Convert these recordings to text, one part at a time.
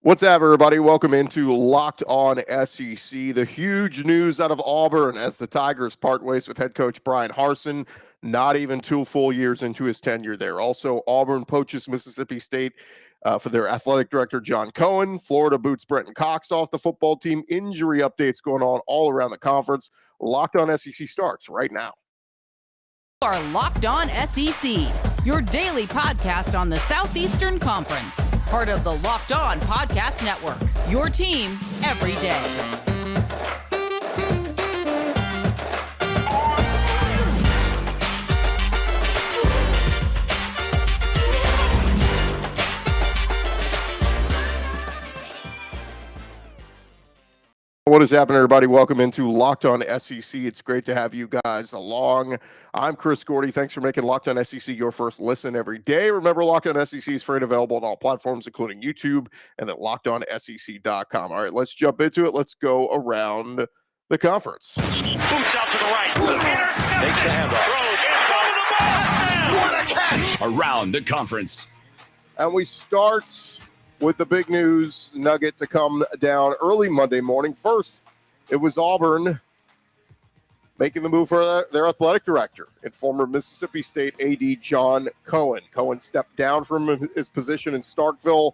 What's up, everybody? Welcome into Locked On SEC. The huge news out of Auburn as the Tigers part ways with head coach Bryan Harsin, not even 2 full years into his tenure there. Also, Auburn poaches Mississippi State for their athletic director, John Cohen. Florida boots Brenton Cox off the football team. Injury updates going on all around the conference. Locked On SEC starts right now. You are Locked On SEC, your daily podcast on the Southeastern Conference. Part of the Locked On Podcast Network, your team every day. What is happening, everybody? Welcome into Locked On SEC. It's great to have you guys along. I'm Chris Gordy. Thanks for making Locked On SEC your first listen every day. Remember, Locked On SEC is free and available on all platforms, including YouTube and at LockedOnSEC.com. All right, let's jump into it. Let's go around the conference. Boots out to the right. Intercepted. Makes the handoff. What a catch! Around the conference. And we start with the big news nugget to come down early Monday morning. First, it was Auburn making the move for their athletic director and former Mississippi State AD John Cohen. Cohen stepped down from his position in Starkville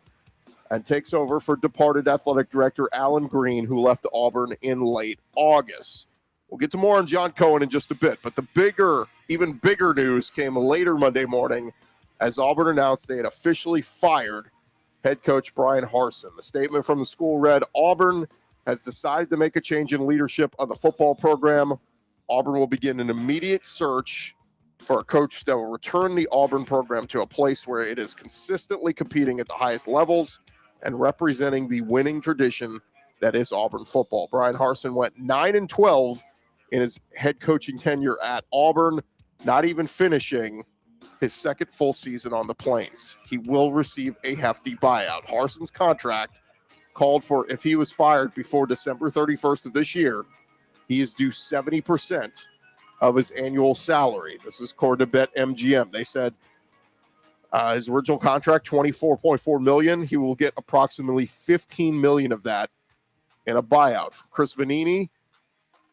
and takes over for departed athletic director Allen Green, who left Auburn in late August. We'll get to more on John Cohen in just a bit, but the even bigger news came later Monday morning as Auburn announced they had officially fired head coach Bryan Harsin. The statement from the school read, Auburn has decided to make a change in leadership of the football program. Auburn will begin an immediate search for a coach that will return the Auburn program to a place where it is consistently competing at the highest levels and representing the winning tradition that is Auburn football. Bryan Harsin went 9-12 in his head coaching tenure at Auburn, not even finishing his second full season on the Plains. He will receive a hefty buyout. Harsin's contract called for, if he was fired before December 31st of this year, he is due 70% of his annual salary. This is according to BetMGM. They said his original contract, $24.4 million. He will get approximately $15 million of that in a buyout. Chris Vanini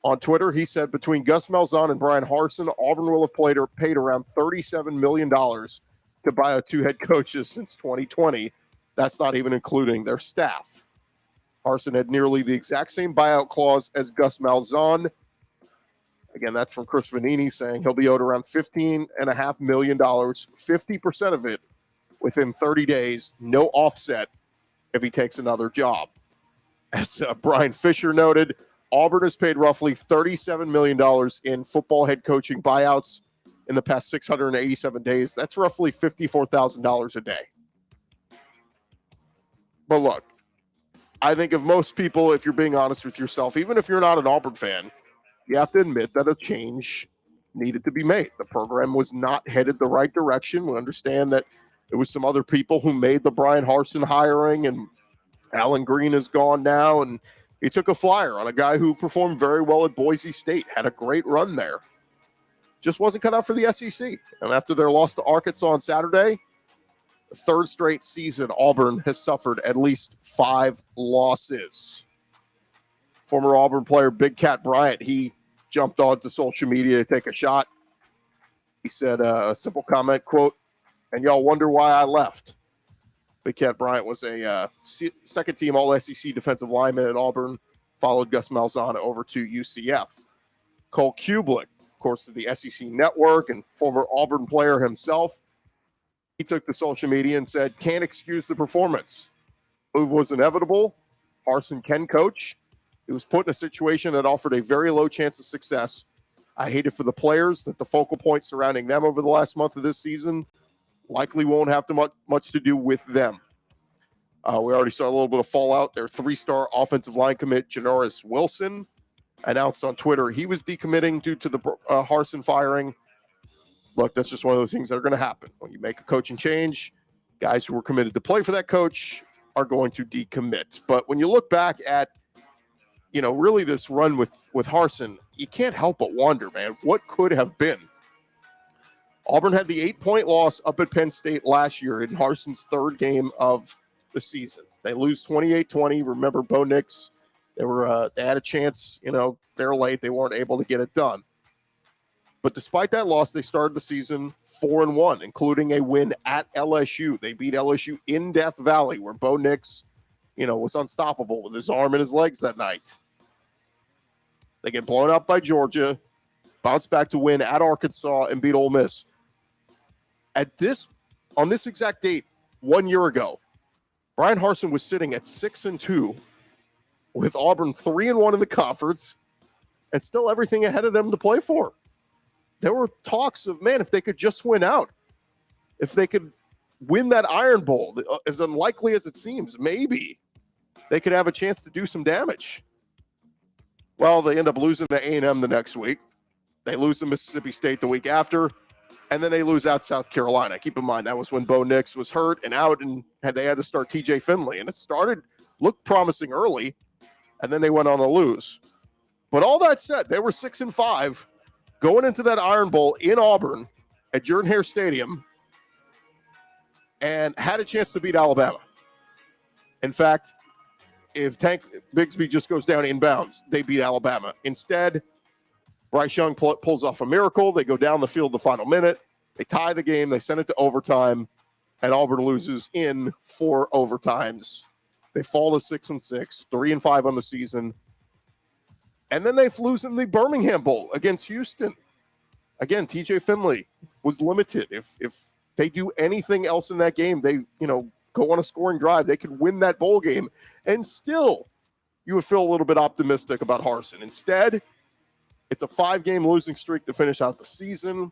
on Twitter, he said, between Gus Malzahn and Bryan Harsin, Auburn will have paid around $37 million to buy out 2 head coaches since 2020. That's not even including their staff. Harsin had nearly the exact same buyout clause as Gus Malzahn. Again, that's from Chris Vanini saying he'll be owed around $15.5 million, 50% of it within 30 days, no offset if he takes another job. As Brian Fisher noted, Auburn has paid roughly $37 million in football head coaching buyouts in the past 687 days. That's roughly $54,000 a day. But look, I think of most people, if you're being honest with yourself, even if you're not an Auburn fan, you have to admit that a change needed to be made. The program was not headed the right direction. We understand that there was some other people who made the Bryan Harsin hiring, and Allen Green is gone now, and he took a flyer on a guy who performed very well at Boise State, had a great run there. Just wasn't cut out for the SEC. And after their loss to Arkansas on Saturday, the third straight season, Auburn has suffered at least 5 losses. Former Auburn player Big Cat Bryant, he jumped onto social media to take a shot. He said a simple comment, quote, and y'all wonder why I left. Big Cat Bryant was a second-team All-SEC defensive lineman at Auburn, followed Gus Malzahn over to UCF. Cole Kublik, of course, of the SEC Network and former Auburn player himself, he took to social media and said, can't excuse the performance. Move was inevitable. Harsin can coach. He was put in a situation that offered a very low chance of success. I hate it for the players that the focal point surrounding them over the last month of this season likely won't have much to do with them. We already saw a little bit of fallout. Their 3-star offensive line commit, Janoris Wilson, announced on Twitter he was decommitting due to the Harsin firing. Look, that's just one of those things that are going to happen. When you make a coaching change, guys who were committed to play for that coach are going to decommit. But when you look back at, really this run with Harsin, you can't help but wonder, man, what could have been? Auburn had the 8-point loss up at Penn State last year in Harsin's third game of the season. They lose 28-20. Remember, Bo Nix, they had a chance. They're late. They weren't able to get it done. But despite that loss, they started the season 4-1, including a win at LSU. They beat LSU in Death Valley, where Bo Nix, was unstoppable with his arm and his legs that night. They get blown out by Georgia, bounce back to win at Arkansas, and beat Ole Miss. On this exact date, 1 year ago, Bryan Harsin was sitting at 6-2 with Auburn 3-1 in the conference and still everything ahead of them to play for. There were talks of, man, if they could just win out, if they could win that Iron Bowl, as unlikely as it seems, maybe they could have a chance to do some damage. Well, they end up losing to A&M the next week. They lose to Mississippi State the week after, and then they lose out South Carolina. Keep in mind, that was when Bo Nix was hurt and out, and they had to start TJ Finley. And it looked promising early, and then they went on to lose. But all that said, they were 6-5 going into that Iron Bowl in Auburn at Jordan-Hare Stadium and had a chance to beat Alabama. In fact, if Tank Bigsby just goes down inbounds, they beat Alabama. Instead, Bryce Young pulls off a miracle. They go down the field the final minute. They tie the game. They send it to overtime, and Auburn loses in 4 overtimes. They fall to 6-6, 3-5 on the season. And then they lose in the Birmingham Bowl against Houston. Again, TJ Finley was limited. If they do anything else in that game, they go on a scoring drive, they could win that bowl game. And still, you would feel a little bit optimistic about Harsin. Instead, it's a 5-game losing streak to finish out the season,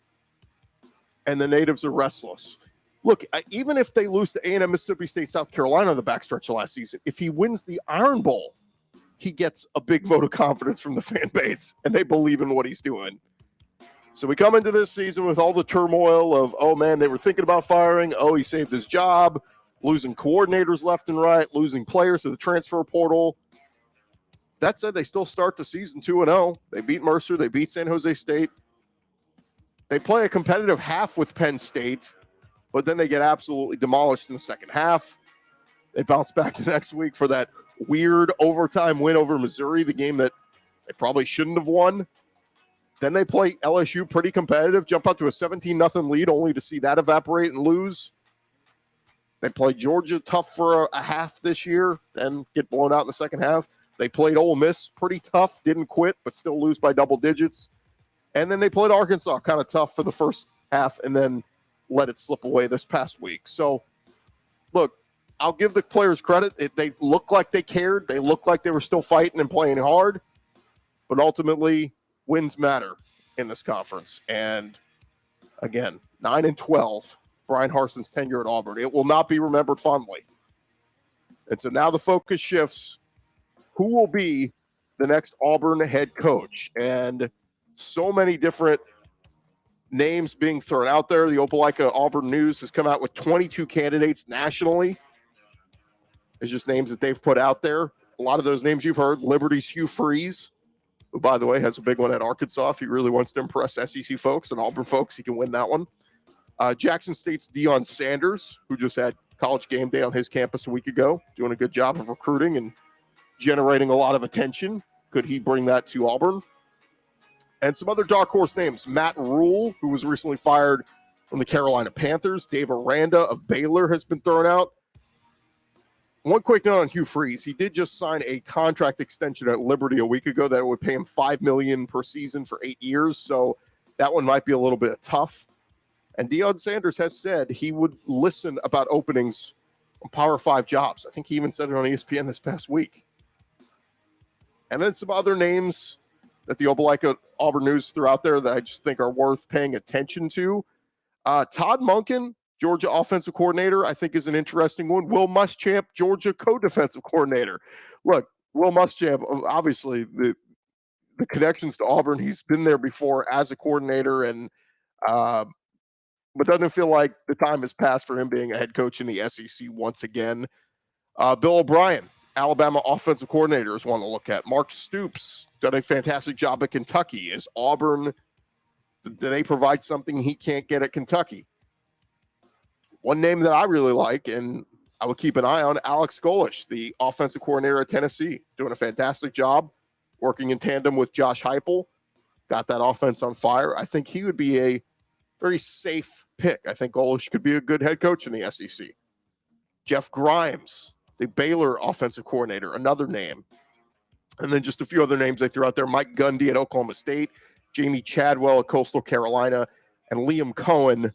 and the natives are restless. Look, even if they lose to A&M, Mississippi State, South Carolina the backstretch of last season, if he wins the Iron Bowl, he gets a big vote of confidence from the fan base, and they believe in what he's doing. So we come into this season with all the turmoil of, oh, man, they were thinking about firing. Oh, he saved his job, losing coordinators left and right, losing players to the transfer portal. That said, they still start the season 2-0. They beat Mercer. They beat San Jose State. They play a competitive half with Penn State, but then they get absolutely demolished in the second half. They bounce back the next week for that weird overtime win over Missouri, the game that they probably shouldn't have won. Then they play LSU pretty competitive, jump out to a 17-0 lead, only to see that evaporate and lose. They play Georgia tough for a half this year, then get blown out in the second half. They played Ole Miss pretty tough, didn't quit, but still lose by double digits. And then they played Arkansas kind of tough for the first half and then let it slip away this past week. So, look, I'll give the players credit. They looked like they cared. They looked like they were still fighting and playing hard. But ultimately, wins matter in this conference. And again, 9-12, Bryan Harsin's tenure at Auburn. It will not be remembered fondly. And so now the focus shifts. Who will be the next Auburn head coach? And so many different names being thrown out there. The Opelika Auburn News has come out with 22 candidates nationally. It's just names that they've put out there. A lot of those names you've heard. Liberty's Hugh Freeze, who, by the way, has a big one at Arkansas. If he really wants to impress SEC folks and Auburn folks, he can win that one. Jackson State's Deion Sanders, who just had College Game Day on his campus a week ago, doing a good job of recruiting and generating a lot of attention. Could he bring that to Auburn? And some other dark horse names. Matt Rule, who was recently fired from the Carolina Panthers. Dave Aranda of Baylor has been thrown out. One quick note on Hugh Freeze. He did just sign a contract extension at Liberty a week ago that would pay him $5 million per season for 8 years. So that one might be a little bit tough. And Deion Sanders has said he would listen about openings on Power 5 jobs. I think he even said it on ESPN this past week. And then some other names that the Opelika Auburn News threw out there that I just think are worth paying attention to. Todd Monken, Georgia offensive coordinator, I think is an interesting one. Will Muschamp, Georgia co-defensive coordinator. Look, Will Muschamp, obviously the connections to Auburn, he's been there before as a coordinator, and but doesn't feel like the time has passed for him being a head coach in the SEC once again. Bill O'Brien, Alabama offensive coordinator, is one to look at. Mark Stoops done a fantastic job at Kentucky. Is Auburn, do they provide something he can't get at Kentucky? One name that I really like, and I would keep an eye on Alex Golesh, the offensive coordinator at Tennessee, doing a fantastic job, working in tandem with Josh Heupel. Got that offense on fire. I think he would be a very safe pick. I think Golesh could be a good head coach in the SEC. Jeff Grimes, the Baylor offensive coordinator, another name. And then just a few other names they threw out there. Mike Gundy at Oklahoma State, Jamie Chadwell at Coastal Carolina, and Liam Cohen,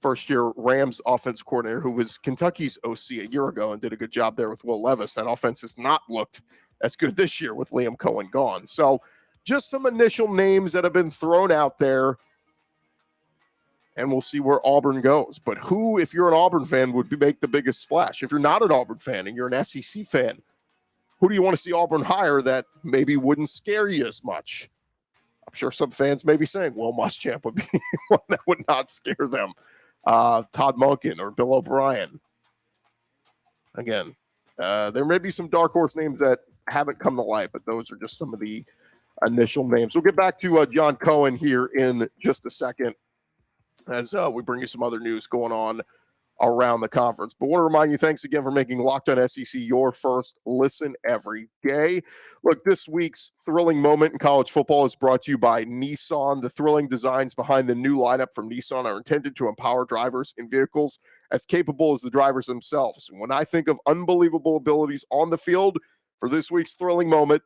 first-year Rams offensive coordinator, who was Kentucky's OC a year ago and did a good job there with Will Levis. That offense has not looked as good this year with Liam Cohen gone. So just some initial names that have been thrown out there, and we'll see where Auburn goes. But who, if you're an Auburn fan, would make the biggest splash? If you're not an Auburn fan and you're an SEC fan, who do you want to see Auburn hire that maybe wouldn't scare you as much? I'm sure some fans may be saying, Will Muschamp would be one that would not scare them. Todd Monken or Bill O'Brien. Again, there may be some dark horse names that haven't come to light, but those are just some of the initial names. We'll get back to John Cohen here in just a second as we bring you some other news going on around the conference. But I want to remind you, thanks again for making Locked On SEC your first listen every day. Look, this week's thrilling moment in college football is brought to you by Nissan. The thrilling designs behind the new lineup from Nissan are intended to empower drivers in vehicles as capable as the drivers themselves. And when I think of unbelievable abilities on the field for this week's thrilling moment,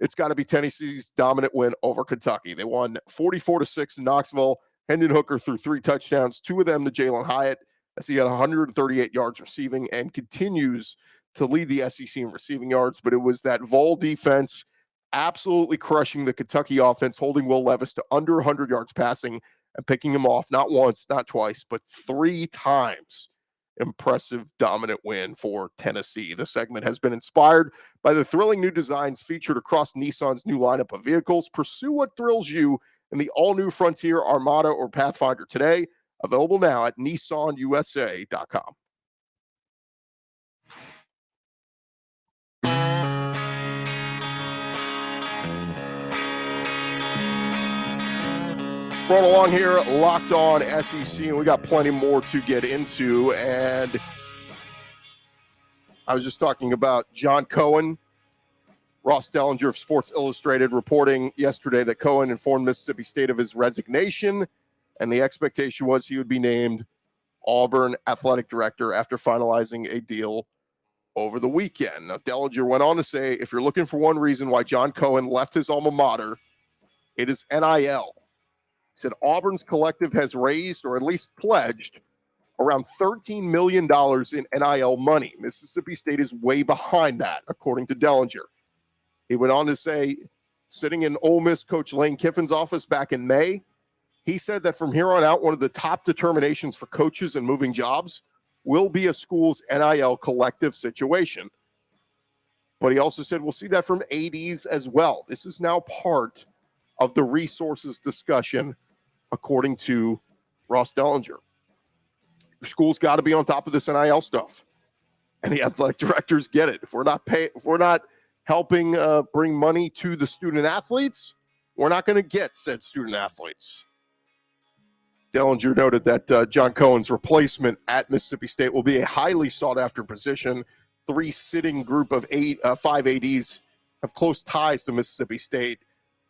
it's got to be Tennessee's dominant win over Kentucky. They won 44-6 in Knoxville. Hendon Hooker threw 3 touchdowns, 2 of them to Jalen Hyatt, as he had 138 yards receiving and continues to lead the SEC in receiving yards. But it was that Vol defense absolutely crushing the Kentucky offense, holding Will Levis to under 100 yards passing and picking him off not once, not twice, but 3 times. Impressive, dominant win for Tennessee. The segment has been inspired by the thrilling new designs featured across Nissan's new lineup of vehicles. Pursue what thrills you in the all-new Frontier, Armada, or Pathfinder today. Available now at nissanusa.com. Rolling along here, Locked On SEC, and we got plenty more to get into. And I was just talking about John Cohen. Ross Dellinger of Sports Illustrated reporting yesterday that Cohen informed Mississippi State of his resignation, and the expectation was he would be named Auburn athletic director after finalizing a deal over the weekend. Now, Dellinger went on to say, if you're looking for one reason why John Cohen left his alma mater, it is NIL. He said Auburn's collective has raised, or at least pledged, around $13 million in NIL money. Mississippi State is way behind that, according to Dellinger. He went on to say, sitting in Ole Miss coach Lane Kiffin's office back in May, he said that from here on out, one of the top determinations for coaches and moving jobs will be a school's NIL collective situation. But he also said, we'll see that from ADs as well. This is now part of the resources discussion, according to Ross Dellinger. Your school's got to be on top of this NIL stuff. And the athletic directors get it. If we're not helping bring money to the student athletes, we're not going to get said student athletes. Dellinger noted that John Cohen's replacement at Mississippi State will be a highly sought-after position. 3 sitting group of 5 ADs have close ties to Mississippi State.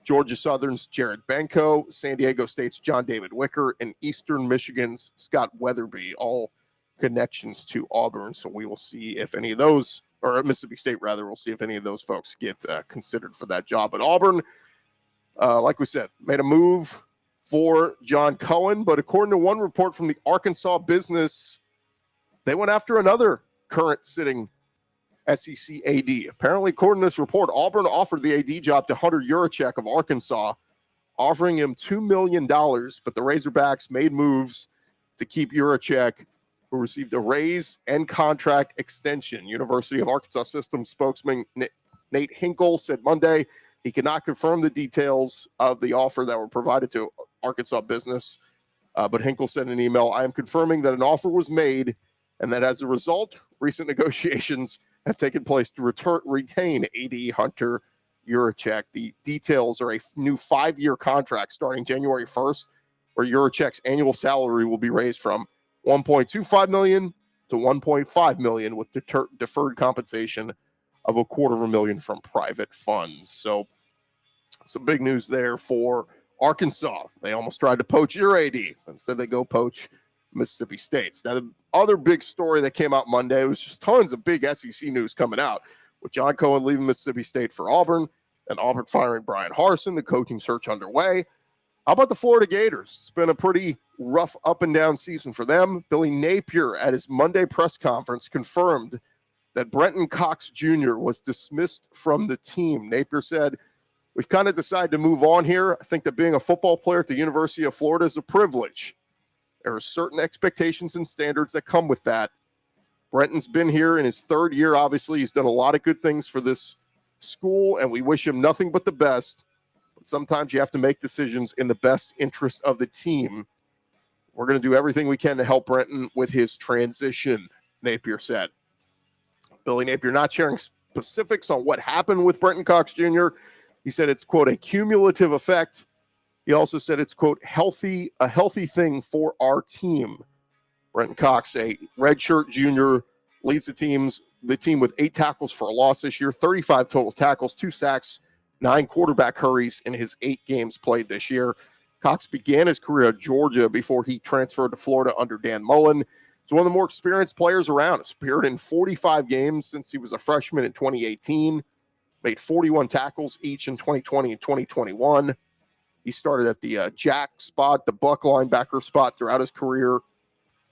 Georgia Southern's Jared Benko, San Diego State's John David Wicker, and Eastern Michigan's Scott Weatherby, all connections to Auburn. So we will see if any of those, or Mississippi State rather, we'll see if any of those folks get considered for that job. But Auburn, like we said, made a move for John Cohen, but according to one report from the Arkansas Business, they went after another current sitting SEC AD. Apparently, according to this report, Auburn offered the AD job to Hunter Yurachek of Arkansas, offering him $2 million, but the Razorbacks made moves to keep Yurachek, who received a raise and contract extension. University of Arkansas System spokesman Nate Hinkle said Monday he could not confirm the details of the offer that were provided to Arkansas Business, but Hinkle said in an email, I am confirming that an offer was made and that as a result, recent negotiations have taken place to retain AD Hunter Yurachek. The details are a new 5-year contract starting January 1st, where Yurachek's annual salary will be raised from $1.25 million to $1.5 million with deferred compensation of $250,000 from private funds. So some big news there for Arkansas. They almost tried to poach your AD. Instead, they go poach Mississippi State's. Now, the other big story that came out Monday was just tons of big SEC news coming out with John Cohen leaving Mississippi State for Auburn and Auburn firing Bryan Harsin, the coaching search underway. How about the Florida Gators? It's been a pretty rough up and down season for them. Billy Napier at his Monday press conference confirmed that Brenton Cox Jr. was dismissed from the team. Napier said, "We've kind of decided to move on here. I think that being a football player at the University of Florida is a privilege. There are certain expectations and standards that come with that. Brenton's been here in his third year. Obviously, he's done a lot of good things for this school, and we wish him nothing but the best. But sometimes you have to make decisions in the best interest of the team. We're going to do everything we can to help Brenton with his transition," Napier said. Billy Napier not sharing specifics on what happened with Brenton Cox Jr. He said it's, quote, a cumulative effect. He also said it's, quote, a healthy thing for our team. Brenton Cox, a redshirt junior, leads the team with 8 tackles for a loss this year, 35 total tackles, 2 sacks, 9 quarterback hurries in his 8 games played this year. Cox began his career at Georgia before he transferred to Florida under Dan Mullen. He's one of the more experienced players around. He's appeared in 45 games since he was a freshman in 2018, made 41 tackles each in 2020 and 2021. He started at the jack spot, the buck linebacker spot throughout his career,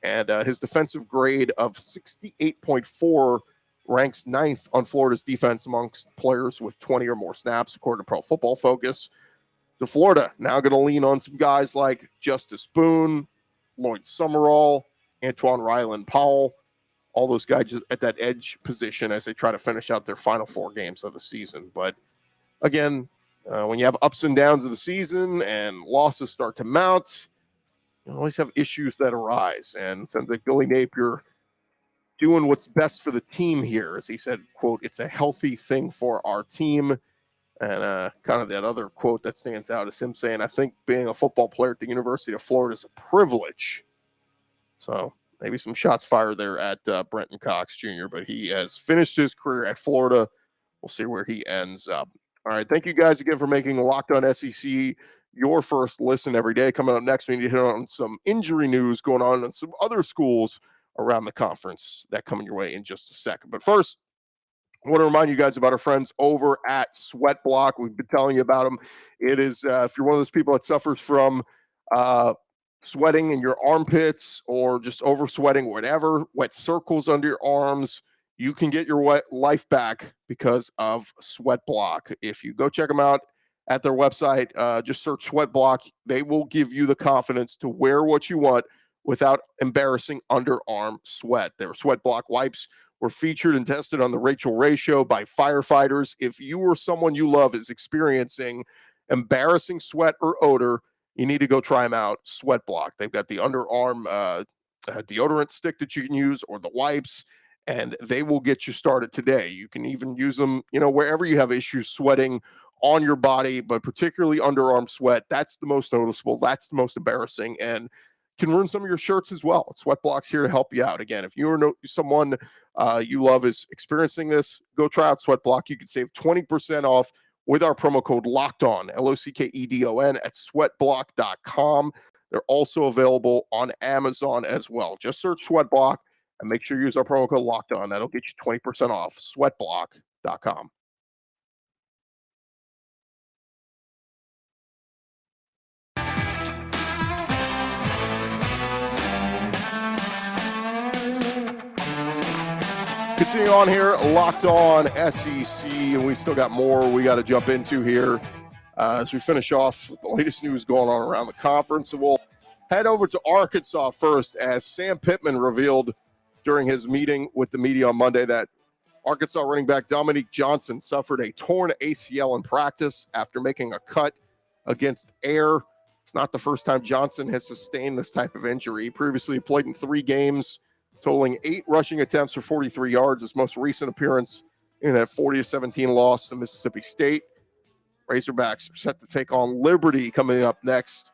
and his defensive grade of 68.4 ranks 9th on Florida's defense amongst players with 20 or more snaps, according to Pro Football Focus. So Florida now going to lean on some guys like Justice Boone, Lloyd Summerall, Antoine Ryland Powell, all those guys at that edge position as they try to finish out their final 4 games of the season. But again, when you have ups and downs of the season and losses start to mount, you always have issues that arise. And it sounds like Billy Napier doing what's best for the team here. As he said, quote, it's a healthy thing for our team. And kind of that other quote that stands out is him saying, I think being a football player at the University of Florida is a privilege. So maybe some shots fired there at Brenton Cox Jr., but he has finished his career at Florida. We'll see where he ends up. All right, thank you guys again for making Locked On SEC your first listen every day. Coming up next, we need to hit on some injury news going on in some other schools around the conference that coming your way in just a second. But first, I want to remind you guys about our friends over at SweatBlock. We've been telling you about them. It is, if you're one of those people that suffers from sweating in your armpits or just over sweating, whatever, wet circles under your arms, you can get your wet life back because of SweatBlock. If you go check them out at their website, just search SweatBlock. They will give you the confidence to wear what you want without embarrassing underarm sweat. Their SweatBlock wipes were featured and tested on the Rachel Ray Show by firefighters. If you or someone you love is experiencing embarrassing sweat or odor, you need to go try them out. SweatBlock. They've got the underarm deodorant stick that you can use or the wipes, and they will get you started today. You can even use them, wherever you have issues sweating on your body, but particularly underarm sweat. That's the most noticeable. That's the most embarrassing, and can ruin some of your shirts as well. SweatBlock's here to help you out. Again, if you or someone you love is experiencing this, go try out SweatBlock. You can save 20% off with our promo code LOCKEDON, LOCKEDON, at sweatblock.com. They're also available on Amazon as well. Just search SweatBlock and make sure you use our promo code LOCKEDON. That'll get you 20% off. Sweatblock.com. Continue on here, Locked On SEC, and we still got more we got to jump into here as we finish off with the latest news going on around the conference. And we'll head over to Arkansas first, as Sam Pittman revealed during his meeting with the media on Monday that Arkansas running back Dominique Johnson suffered a torn ACL in practice after making a cut against Air. It's not the first time Johnson has sustained this type of injury. He previously played in 3 games, totaling 8 rushing attempts for 43 yards. His most recent appearance in that 40-17 loss to Mississippi State. Razorbacks are set to take on Liberty coming up next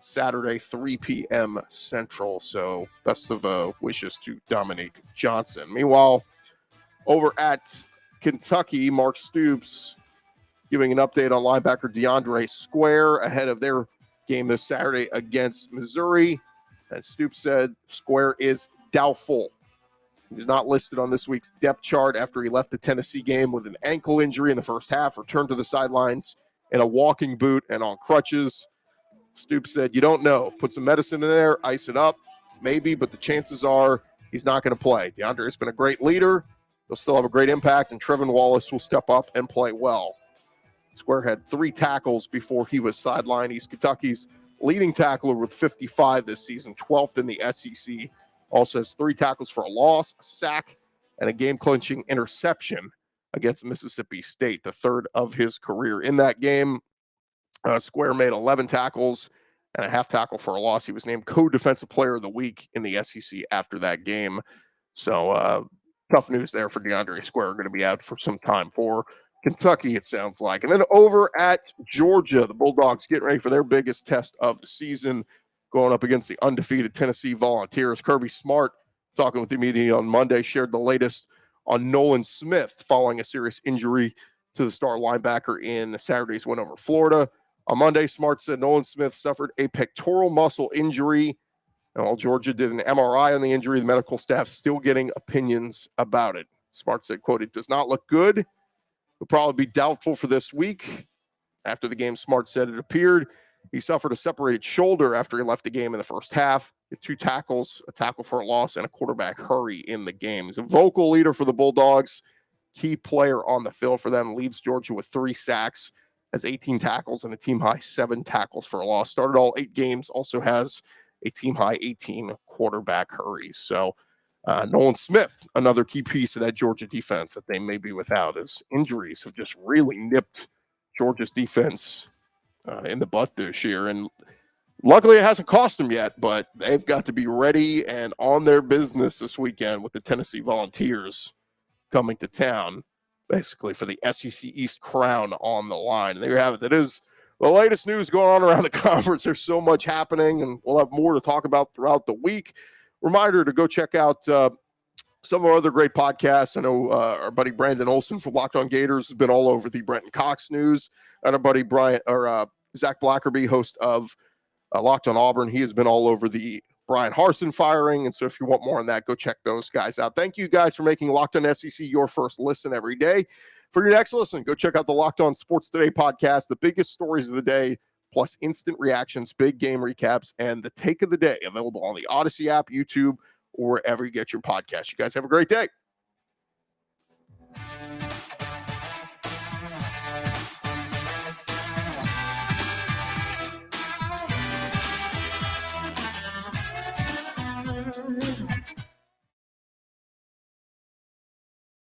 Saturday, 3 p.m. Central. So best of wishes to Dominique Johnson. Meanwhile, over at Kentucky, Mark Stoops giving an update on linebacker DeAndre Square ahead of their game this Saturday against Missouri. And Stoops said Square is doubtful. He was not listed on this week's depth chart after he left the Tennessee game with an ankle injury in the first half, returned to the sidelines in a walking boot and on crutches. Stoops said, you don't know. Put some medicine in there, ice it up, maybe, but the chances are he's not going to play. DeAndre has been a great leader. He'll still have a great impact, and Trevin Wallace will step up and play well. Square had 3 tackles before he was sidelined. He's Kentucky's leading tackler with 55 this season, 12th in the SEC. Also has 3 tackles for a loss, a sack, and a game-clinching interception against Mississippi State, the 3rd of his career. In that game, Square made 11 tackles and a half tackle for a loss. He was named co-defensive player of the week in the SEC after that game. So tough news there for DeAndre Square. Going to be out for some time for Kentucky, it sounds like. And then over at Georgia, the Bulldogs getting ready for their biggest test of the season, going up against the undefeated Tennessee Volunteers. Kirby Smart, talking with the media on Monday, shared the latest on Nolan Smith following a serious injury to the star linebacker in Saturday's win over Florida. On Monday, Smart said Nolan Smith suffered a pectoral muscle injury. And while Georgia did an MRI on the injury, the medical staff still getting opinions about it. Smart said, quote, "It does not look good. Will probably be doubtful for this week." After the game, Smart said it appeared he suffered a separated shoulder after he left the game in the first half. He had 2 tackles, a tackle for a loss, and a quarterback hurry in the game. He's a vocal leader for the Bulldogs, key player on the field for them, leads Georgia with 3 sacks, has 18 tackles, and a team-high 7 tackles for a loss. Started all 8 games, also has a team-high 18 quarterback hurries. So Nolan Smith, another key piece of that Georgia defense that they may be without, as injuries have just really nipped Georgia's defense in the butt this year. And luckily it hasn't cost them yet, but they've got to be ready and on their business this weekend with the Tennessee Volunteers coming to town, basically for the SEC East crown on the line. And there you have it. That is the latest news going on around the conference. There's so much happening, and we'll have more to talk about throughout the week. Reminder to go check out some of our other great podcasts. I know our buddy Brandon Olson from Locked On Gators has been all over the Brenton Cox news, and our buddy Zach Blackerby, host of Locked On Auburn. He has been all over the Bryan Harsin firing, and so if you want more on that, go check those guys out. Thank you guys for making Locked On SEC your first listen every day. For your next listen, go check out the Locked On Sports Today podcast, the biggest stories of the day, plus instant reactions, big game recaps, and the take of the day, available on the Odyssey app, YouTube, or wherever you get your podcast. You guys have a great day.